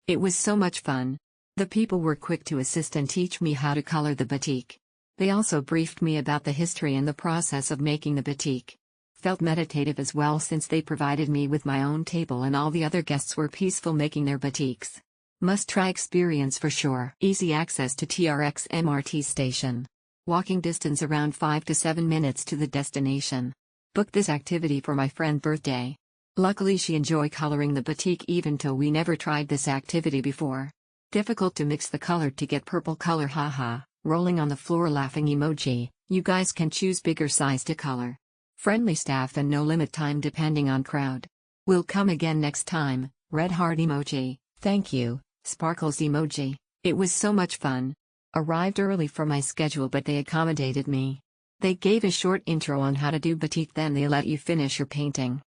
It was so much fun. The people were quick to assist and teach me how to color the batik. They also briefed me about the history and the process of making the batik. Felt meditative as well since they provided me with my own table and all the other guests were peaceful making their batiks. Must-try experience for sure. Easy access to TRX MRT station. Walking distance around 5 to 7 minutes to the destination. Booked this activity for my friend's birthday. Luckily she enjoyed coloring the batik even though we never tried this activity before. Difficult to mix the color to get purple color, haha. Rolling on the floor laughing emoji. You guys can choose bigger size to color. Friendly staff and no limit time depending on crowd. Will come again next time. Red heart emoji. Thank you. Sparkles emoji. It was so much fun. Arrived early for my schedule but they accommodated me. They gave a short intro on how to do batik, then they let you finish your painting.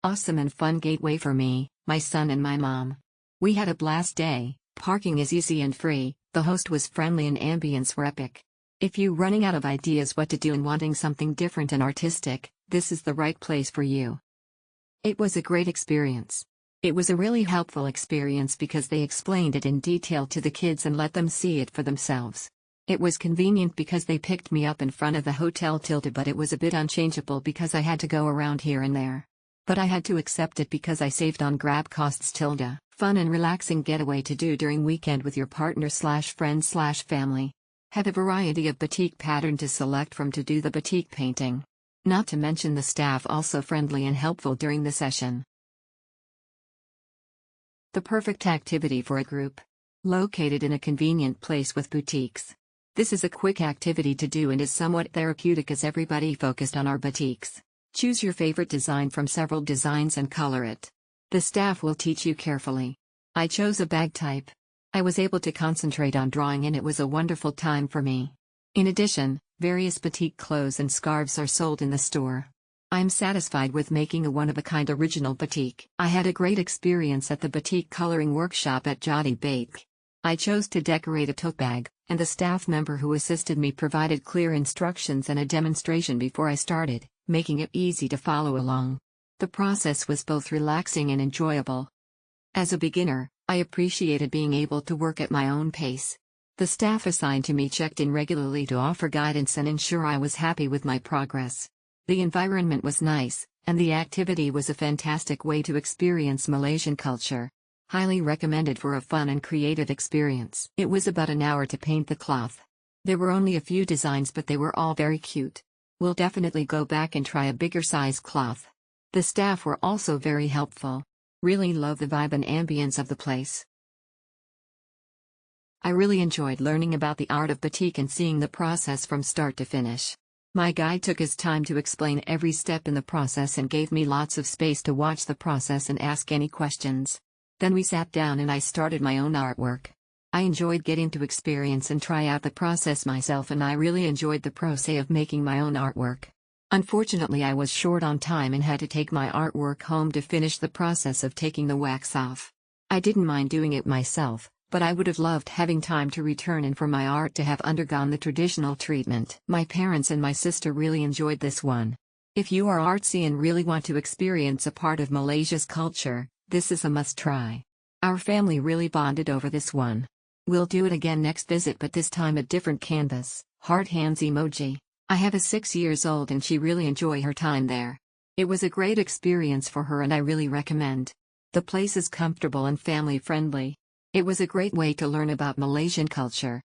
Awesome and fun gateway for me, my son and my mom. We had a blast day. Parking is easy and free, the host was friendly and ambience were epic. If you running out of ideas what to do and wanting something different and artistic, this is the right place for you. It was a great experience. It was a really helpful experience because they explained it in detail to the kids and let them see it for themselves. It was convenient because they picked me up in front of the hotel tilde, but it was a bit unchangeable because I had to go around here and there. But I had to accept it because I saved on grab costs tilde. Fun and relaxing getaway to do during weekend with your partner/friend/family. Have a variety of batik pattern to select from to do the batik painting. Not to mention the staff also friendly and helpful during the session. The perfect activity for a group. Located in a convenient place with boutiques. This is a quick activity to do and is somewhat therapeutic as everybody focused on our batiks. Choose your favorite design from several designs and color it. The staff will teach you carefully. I chose a bag type. I was able to concentrate on drawing and it was a wonderful time for me. In addition, various batik clothes and scarves are sold in the store. I am satisfied with making a one-of-a-kind original batik. I had a great experience at the batik coloring workshop at Batik. I chose to decorate a tote bag, and the staff member who assisted me provided clear instructions and a demonstration before I started, making it easy to follow along. The process was both relaxing and enjoyable. As a beginner, I appreciated being able to work at my own pace. The staff assigned to me checked in regularly to offer guidance and ensure I was happy with my progress. The environment was nice, and the activity was a fantastic way to experience Malaysian culture. Highly recommended for a fun and creative experience. It was about an hour to paint the cloth. There were only a few designs but they were all very cute. We'll definitely go back and try a bigger size cloth. The staff were also very helpful. Really love the vibe and ambience of the place. I really enjoyed learning about the art of batik and seeing the process from start to finish. My guide took his time to explain every step in the process and gave me lots of space to watch the process and ask any questions. Then we sat down and I started my own artwork. I enjoyed getting to experience and try out the process myself, and I really enjoyed the process of making my own artwork. Unfortunately, I was short on time and had to take my artwork home to finish the process of taking the wax off. I didn't mind doing it myself, but I would have loved having time to return and for my art to have undergone the traditional treatment. My parents and my sister really enjoyed this one. If you are artsy and really want to experience a part of Malaysia's culture, this is a must-try. Our family really bonded over this one. We'll do it again next visit, but this time a different canvas. Heart hands emoji. I have a 6-year-old and she really enjoyed her time there. It was a great experience for her and I really recommend. The place is comfortable and family-friendly. It was a great way to learn about Malaysian culture.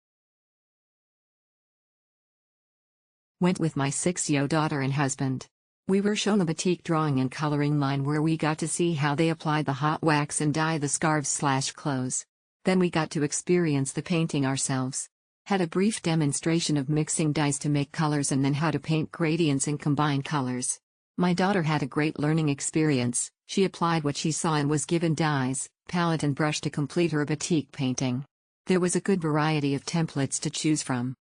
Went with my 6-year-old daughter and husband. We were shown a batik drawing and coloring line where we got to see how they apply the hot wax and dye the scarves/clothes. Then we got to experience the painting ourselves. Had a brief demonstration of mixing dyes to make colors and then how to paint gradients and combine colors. My daughter had a great learning experience. She applied what she saw and was given dyes, palette and brush to complete her batik painting. There was a good variety of templates to choose from.